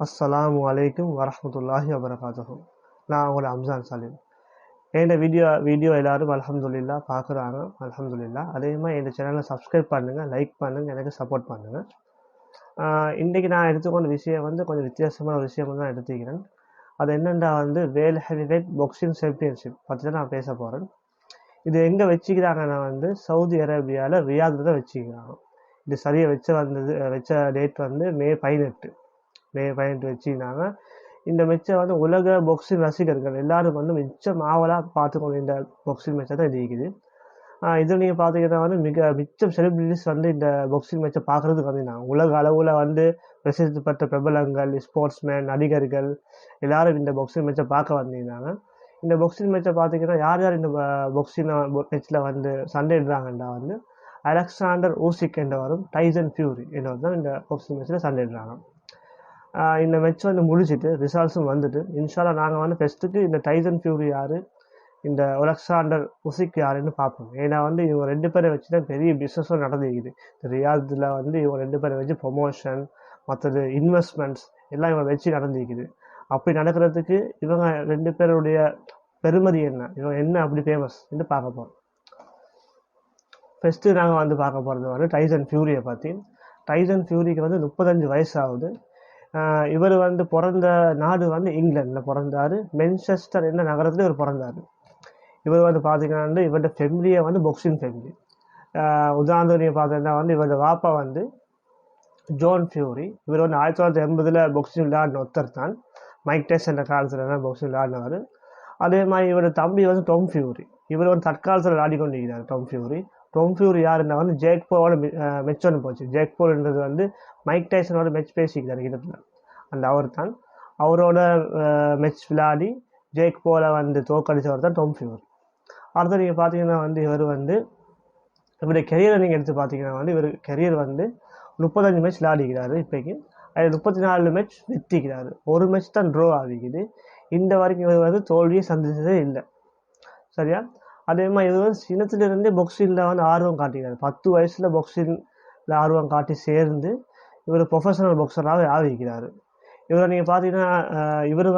அஸ்ஸலாமு அலைக்கும் வரஹ்மத்துல்லாஹி வபரகாத்துஹு. நான் உங்களோட அம்சான் சலீம். என் வீடியோ எல்லாரும் அல்ஹம்துலில்லா பார்க்குறாங்க. அல்ஹம்துலில்லா. அதே மாதிரி என் சேனலை சப்ஸ்கிரைப் பண்ணுங்கள், லைக் பண்ணுங்கள், எனக்கு சப்போர்ட் பண்ணுங்கள். இன்றைக்கி நான் எடுத்துக்கொண்ட விஷயம் கொஞ்சம் வித்தியாசமான ஒரு விஷயம் தான் எடுத்துக்கிறேன். அது என்னென்னா வேர்ல்ட் ஹெவிவெயிட் பாக்ஸிங் சாம்பியன்ஷிப் பற்றி தான் நான் பேச போகிறேன். இது எங்கே வச்சுக்கிறாங்கன்னா சவுதி அரேபியாவில் ரியாதில் தான் வச்சுக்கிறாங்க. இது சரியாக வச்ச டேட் மே 18 வச்சுக்கினாங்க. இந்த மெச்சை உலக பாக்ஸிங் ரசிகர்கள் எல்லாரும் மிச்சம் ஆவலாக பார்த்துக்கணும். இந்த பாக்ஸிங் மேட்சை தான் இது இருக்குது. இதில் நீங்கள் பார்த்தீங்கன்னா மிச்சம் செலிபிரிட்டிஸ் இந்த பாக்ஸிங் மேட்சை பார்க்குறதுக்கு வந்திருந்தாங்க. உலக அளவில் பிரசித்தி பெற்ற பிரபலங்கள், ஸ்போர்ட்ஸ்மேன், நடிகர்கள் எல்லாரும் இந்த பாக்ஸிங் மேட்சை பார்க்க வந்திருந்தாங்க. இந்த பாக்ஸிங் மேட்சை பார்த்தீங்கன்னா யார் இந்த பாக்ஸிங் மேட்ச்சில் சண்டையிடுறாங்கன்னா அலெக்சாண்டர் ஊசிக் என்றவரும் டைசன் ஃபியூரி என்றவர் தான் இந்த பாக்ஸிங் மேட்ச்சில் சண்டையிடுறாங்க. இந்த மேட்ச் முடிச்சுட்டு ரிசல்ட்ஸும் வந்துட்டு இன்ஷால்லா நாங்கள் ஃபெஸ்ட்டுக்கு இந்த டைசன் ஃபியூரி யார், இந்த அலெக்சாண்டர் உசிக் யாருன்னு பார்ப்போம். ஏன்னா இவங்க 2 பேரை வச்சு தான் பெரிய பிஸ்னஸும் நடந்துக்குது. ரியாதில் இவங்க 2 பேரை வச்சு ப்ரொமோஷன், மற்றது இன்வெஸ்ட்மெண்ட்ஸ் எல்லாம் இவங்க வச்சு நடந்துக்குது. அப்படி நடக்கிறதுக்கு இவங்க 2 பேருடைய பெருமதி என்ன, இவங்க என்ன அப்படி ஃபேமஸ் என்று பார்க்க போகிறோம். ஃபஸ்ட்டு நாங்கள் பார்க்க போகிறது டைசன் ஃபியூரியை பற்றி. டைசன் ஃபியூரிக்கு 35 வயசு ஆகுது. இவர் பிறந்த நாடு இங்கிலாண்டில் பிறந்தார். மென்செஸ்டர் என்ன நகரத்தில் இவர் பிறந்தார். இவர் பார்த்தீங்கன்னா இவருடைய ஃபேமிலியை பாக்ஸிங் ஃபேமிலி. உதாரணத்துக்கு நீங்கள் பார்த்தீங்கன்னா இவருடைய வாப்பா ஜான் ஃபியூரி. இவர் 1980 பாக்ஸிங் விளையாடின ஒருத்தர் தான். மைக் டைசன் காலத்தில் பாக்ஸிங் விளையாடினவர். அதே மாதிரி இவருடைய தம்பி டாம் ஃபியூரி. இவர் தற்காலத்தில் விளையாடி கொண்டிருக்கிறார். டாம் ஃபியூரி யாருன்னா ஜேக் போலோட மெச் போச்சு. ஜேக் போல்ன்றது மைக் டைசனோட மெச் பேசிக்கிறார் கிட்டத்தில். அவர் தான் அவரோட மெச் விளையாடி ஜேக் போல தோக்கடிச்சவர் தான் டாம் ஃபியூரி. அடுத்து நீங்கள் பார்த்தீங்கன்னா இவர் இவருடைய கெரியரை நீங்கள் எடுத்து பார்த்தீங்கன்னா இவர் கெரியர் 35 மேட்ச் விளையாடிக்கிறாரு. இப்போக்கு அதில் 34 மேட்ச் வெற்றிக்கிறாரு. ஒரு மேட்ச் தான் ட்ரோ ஆகிக்குது. இந்த வரைக்கும் இவர் தோல்வியை சந்திச்சதே இல்லை. சரியா? அதே மாதிரி இவர் சின்னத்திலிருந்தே பாக்ஸிங்கில் ஆர்வம் காட்டிக்கிறார். 10 வயசில் பாக்ஸிங்கில் ஆர்வம் காட்டி சேர்ந்து இவர் ப்ரொஃபஷனல் பாக்ஸராகவே ஆகிக்கிறார். இவரை நீங்கள் பார்த்தீங்கன்னா இவர்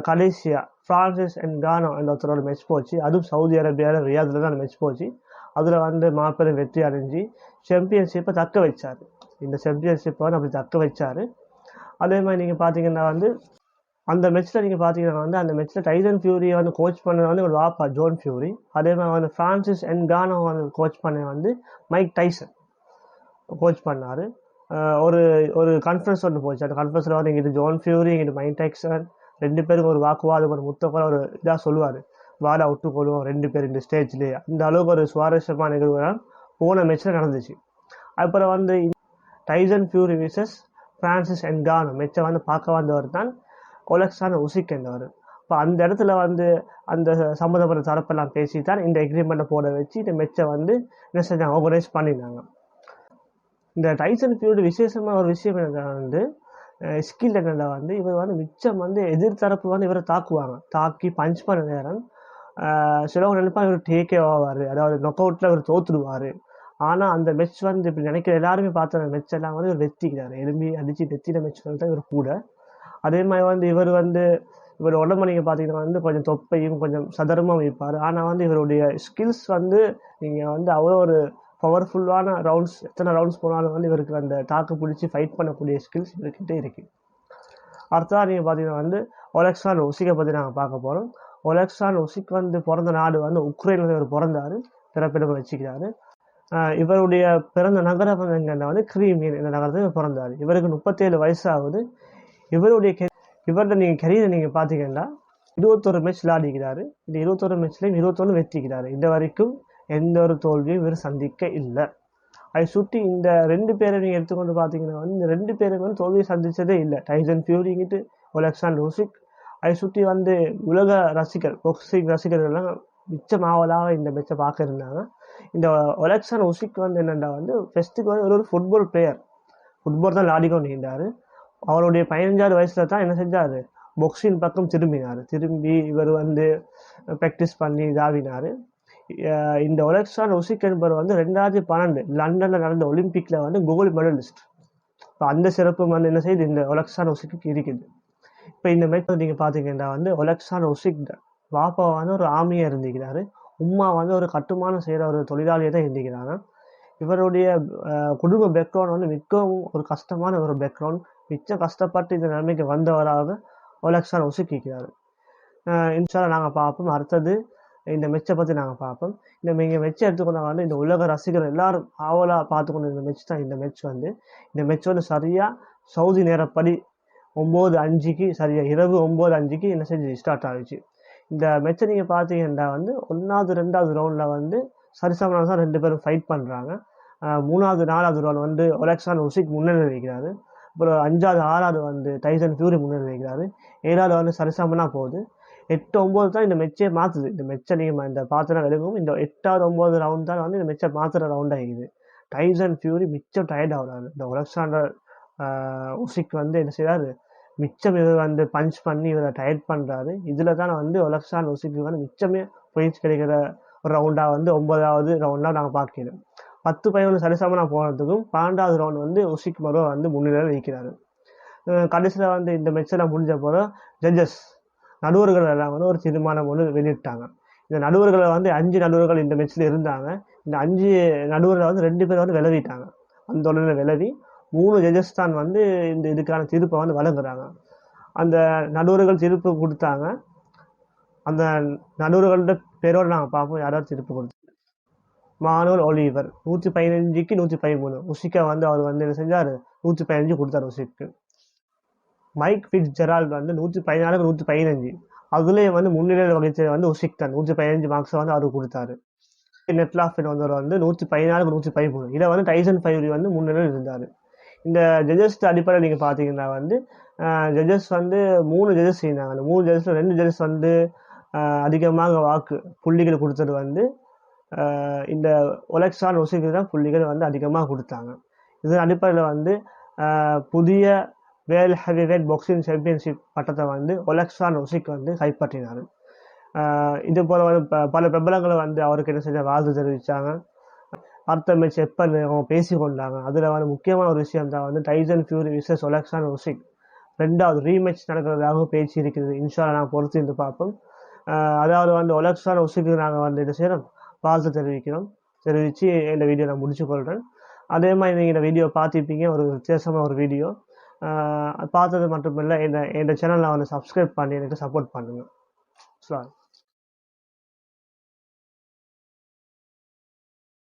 கடைசியாக ஃப்ரான்சிஸ் அண்ட் கானோ என்ற ஒருத்தரோட மேட்ச் போச்சு. அதுவும் சவுதி அரேபியாவில் ரியாதில் தான் மேட்ச் போச்சு. அதில் மாபெரும் வெற்றி அடைஞ்சி சாம்பியன்ஷிப்பை தக்க வச்சார். இந்த சாம்பியன்ஷிப்பை அப்படி தக்க வச்சார். அதே மாதிரி நீங்கள் பார்த்தீங்கன்னா அந்த மேட்ச்சில் நீங்கள் பார்த்தீங்கன்னா அந்த மேட்ச்சில் டைசன் ஃபியூரியை கோச் பண்ணது ஒரு வாப்பா ஜான் ஃபியூரி. அதே மாதிரி ஃப்ரான்சிஸ் அண்ட் கானோ கோச் பண்ண மைக் டைசன் கோச் பண்ணார். ஒரு கான்ஃபரன்ஸ் போச்சு. அந்த கான்ஃபரன்ஸில் இங்கிட்டு ஜான் ஃபியூரி, இங்கிட்டு மைக் டைசன் 2 பேருக்கு ஒரு வாக்குவாதம், ஒரு முத்தப்பட ஒரு இதாக சொல்லுவார். வாடா விட்டுக்கொள்வோம் 2 பேர் இந்த ஸ்டேஜ்லேயே. அந்த அளவுக்கு ஒரு சுவாரஸ்யமான நிகழ்வு தான் போன மேட்ச்சில் நடந்துச்சு. அப்புறம் Tyson Fury versus Francis Ngannou மேட்சை பார்க்க வந்தவர் தான் அலெக்சாண்டர் உசிக் என்றவர். இப்போ அந்த இடத்துல அந்த சம்மந்தப்பட்ட தரப்பெல்லாம் பேசி தான் இந்த எக்ரிமெண்ட்டை போட வச்சு இந்த மேட்சை என்ன செஞ்சாங்க, ஆர்கனைஸ் பண்ணியிருந்தாங்க. இந்த டைசன் ஃபியூரி விசேஷமான ஒரு விஷயம் என்னன்னா ஸ்கில் என்னென்னா இவர் மிச்சம் எதிர்த்தரப்பு இவரை தாக்குவாங்க. தாக்கி பஞ்ச் பண்ண நேரம் சிலவங்க நினைப்பாங்க இவர் டேக்கே ஆவார், அதாவது நொக் அவுட்டில் இவர் தோற்றுடுவார். ஆனால் அந்த மெச் இப்படி நினைக்கிற எல்லாருமே பார்த்த மெச் எல்லாம் இவர் வெற்றிக்கிறார். எலும்பி அடித்து வெற்றின மெச் தான் இவர் கூட. அதே மாதிரி இவர் உடம்பு நீங்கள் பார்த்தீங்கன்னா கொஞ்சம் தொப்பையும் கொஞ்சம் சதரமாக வைப்பார். ஆனால் இவருடைய ஸ்கில்ஸ் நீங்கள் அவ்வளோ ஒரு பவர்ஃபுல்லான ரவுண்ட்ஸ், எத்தனை ரவுண்ட்ஸ் போனாலும் இவருக்கு அந்த தாக்கு பிடிச்சி ஃபைட் பண்ணக்கூடிய ஸ்கில்ஸ் இவர்கிட்ட இருக்குது. அடுத்ததாக நீங்கள் பார்த்தீங்கன்னா அலெக்சாண்டர் உசிக்கை பற்றி நாங்கள் பார்க்க போகிறோம். அலெக்சாண்டர் உசிக் பிறந்த நாடு உக்ரைனில் இவர் பிறந்தார், பிறப்பிடம் வச்சுக்கிறாரு. இவருடைய பிறந்த நகரம் எங்கன்னா கிரீமியன் என்ற நகரத்தில் பிறந்தார். இவருக்கு 37 வயசு ஆகுது. இவருடைய நீங்கள் கெரியரை நீங்கள் பார்த்தீங்கன்னா 21 மேட்ச் விளையாடிக்கிறாரு. இந்த 21 மேட்ச்லையும் 21 வெற்றிக்கிறாரு. இந்த வரைக்கும் எந்த ஒரு தோல்வியும் இவர் சந்திக்க இல்லை. அதை சுற்றி இந்த 2 பேரை நீங்கள் எடுத்துக்கொண்டு பார்த்தீங்கன்னா இந்த 2 பேரும் தோல்வியை சந்தித்ததே இல்லை. டைசன் ஃபியூரிங்கிட்டு அலெக்சாண்டர் உசிக். அதை சுற்றி உலக பாக்ஸிங் ரசிகர்கள்லாம் மிச்சம் ஆவலாக இந்த மேட்சை பார்க்க இருந்தாங்க. இந்த அலெக்சாண்டர் உசிக் என்னென்னா ஃபஸ்ட்டுக்கு ஒரு ஃபுட்பால் பிளேயர், ஃபுட்பால் தான் விளையாடிக்கொண்டு இருந்தார். அவருடைய 15வது வயசில் தான் என்ன செஞ்சார், பாக்ஸிங் பக்கம் திரும்பி இவர் ப்ராக்டிஸ் பண்ணி இதாகினார். இந்த அலெக்சாண்டர் உசிக் என்பவர் 2012 லண்டனில் நடந்த ஒலிம்பிக்கில் கோல்டு மெடலிஸ்ட். இப்போ அந்த சிறப்பு வந்து என்ன செய்யுது இந்த ஒலெக்சாண்டர் உசிக்கு இருக்குது. இப்போ இந்த மேட்ச் நீங்கள் பார்த்தீங்கன்னா வந்து ஒலெக்சாண்டர் உசிக் பாப்பா வந்து ஒரு ஆர்மியாக இருந்திருக்கிறாரு, உம்மா வந்து ஒரு கட்டுமானம் செய்கிற ஒரு தொழிலாளியை தான் இருந்திருக்கிறாங்க. இவருடைய குடும்ப பேக்ரவுண்ட் வந்து மிகவும் ஒரு கஷ்டமான ஒரு பேக்ரவுண்ட், மிச்சம் கஷ்டப்பட்டு இந்த நிலைமைக்கு வந்தவராக ஒலெக்சாண்டர் உசிக் இருக்கிறாரு. இன்ஷால்லா நாங்கள் பார்ப்போம். அடுத்தது இந்த மெச்சை பற்றி நாங்கள் பார்ப்போம். இந்த மெச்சை எடுத்துக்கொண்டா வந்து இந்த உலக ரசிகர் எல்லாரும் ஆவலாக பார்த்துக்கொண்டு இந்த மெச் தான். இந்த மெச் வந்து சரியாக சவுதி நேரப்படி 9:05 சரியாக இரவு 9:05 என்ன செஞ்சு ஸ்டார்ட் ஆகிடுச்சு. இந்த மெச்சை நீங்கள் பார்த்தீங்கன்னா வந்து 1வது 2வது ரவுண்டில் வந்து சரிசமனாக தான் 2 பேரும் ஃபைட் பண்ணுறாங்க. 3வது 4வது ரவுண்ட் வந்து ஒலெக்சாண்டர் உசிக் முன்னணி வைக்கிறாரு. அப்புறம் 5வது 6வது வந்து டைசன் ஃபியூரி முன்னணி வைக்கிறாரு. 7வது வந்து சரிசமனாக போகுது. 8, 9 தான் இந்த மெச்சே மாற்றுது. இந்த மெச்சை நீங்கள் இந்த பார்த்துனா விலகும். இந்த 8வது 9 ரவுண்ட் தான் வந்து இந்த மெச்சை மாற்றுற ரவுண்டாக இருக்குது. டைசன் ஃபியூரி மிச்சம் டயர்ட் ஆகுறாரு. இந்த ஒலெக்சாண்டர் உசிக் வந்து என்ன செய்கிறாரு, மிச்சம் இவர் வந்து பஞ்ச் பண்ணி இவரை டயர்ட் பண்ணுறாரு. இதில் தான் வந்து ஒலெக்சாண்டர் உசிக்கு வந்து மிச்சமே பயிற்சி கிடைக்கிற ஒரு ரவுண்டாக வந்து 9வது ரவுண்டாக நாங்கள் பார்க்கிறோம். 10-11 சரிசமனாக போனதுக்கும் 12வது ரவுண்ட் வந்து உசிக் மரோ வந்து முன்னிலையில் வைக்கிறாரு. கடைசியில் வந்து இந்த மெச்செல்லாம் முடிஞ்ச போது ஜட்ஜஸ் நடுவர்கள் எல்லாம் வந்து ஒரு தீர்மானம் ஒன்று வெளியிட்டாங்க. இந்த நடுவர்களை வந்து 5 நடுவர்கள் இந்த மெச்சில் இருந்தாங்க. இந்த 5 நடுவர்களை வந்து 2 பேர் வந்து விளைவிட்டாங்க. அந்த தொடரில் விளைவி 3 ஜட்ஜஸ் தான் வந்து இந்த இதுக்கான தீர்ப்பை வந்து வழங்குறாங்க. அந்த நடுவர்கள் தீர்ப்பு கொடுத்தாங்க. அந்த நடுவர்களோட பேரோடு நாங்கள் பார்ப்போம் யாராவது தீர்ப்பு கொடுத்தாங்க. Manual Oliver 115க்கு 113. உசிக்கா வந்து அவர் வந்து என்ன செஞ்சார், 115 கொடுத்தாரு உசிக்கு. மைக் ஃபிட்ஸ் ஜெரால்ட் வந்து 114க்கு 115. அதுலேயே வந்து முன்னிலையில் வகிச்சது வந்து உசிக் தான். 115 மார்க்ஸை வந்து அவருக்கு கொடுத்தாரு. நெட்லாஃபின் வந்தவர் வந்து 114க்கு 113. இதை வந்து டைசன் ஃபியூரி வந்து முன்னிலையில் இருந்தார். இந்த ஜட்ஜஸ் அடிப்படையில் நீங்கள் பார்த்தீங்கன்னா வந்து ஜட்ஜஸ் வந்து 3 ஜட்ஜஸ் இருந்தாங்க. அந்த 3 ஜட்ஜஸில் 2 ஜட்ஜஸ் வந்து அதிகமாக புள்ளிகள் கொடுத்தது வந்து இந்த ஒலெக்சாண்டர் உசிக்கு தான் புள்ளிகள் வந்து அதிகமாக கொடுத்தாங்க. இதன் அடிப்படையில் வந்து புதிய வேர்ல்ட் ஹெவிவெயிட் பாக்ஸிங் சாம்பியன்ஷிப் பட்டத்தை வந்து ஒலெக்சாண்டர் உசிக் வந்து கைப்பற்றினார். இது போல வந்து பல பிரபலங்களை வந்து அவருக்கு என்ன செஞ்ச வாழ்த்து தெரிவித்தாங்க. அடுத்த மேட்ச் எப்போ அவங்க பேசிக்கொண்டாங்க. அதில் வந்து முக்கியமான ஒரு விஷயம் தான் வந்து Tyson Fury versus Oleksandr Usyk 2வது ரீமேட்ச் நடக்கிறதாக பேச்சு இருக்குது. இன்ஷால்லா நாங்கள் பொறுத்து இருந்து பார்ப்போம். அதாவது வந்து ஒலெக்சாண்டர் உசிக்கு நாங்கள் வந்து என்ன செய்கிறோம், வாழ்த்து தெரிவித்து இந்த வீடியோ நான் முடிச்சுக்கொள்கிறேன். அதே மாதிரி நீங்கள் இந்த வீடியோ பார்த்துப்பீங்க, ஒரு வித்தியாசமான ஒரு வீடியோ. பார்த்தது மட்டும் இல்லை, இந்த சேனலில் வந்து சப்ஸ்கிரைப் பண்ணி எனக்கு சப்போர்ட் பண்ணுங்கள்.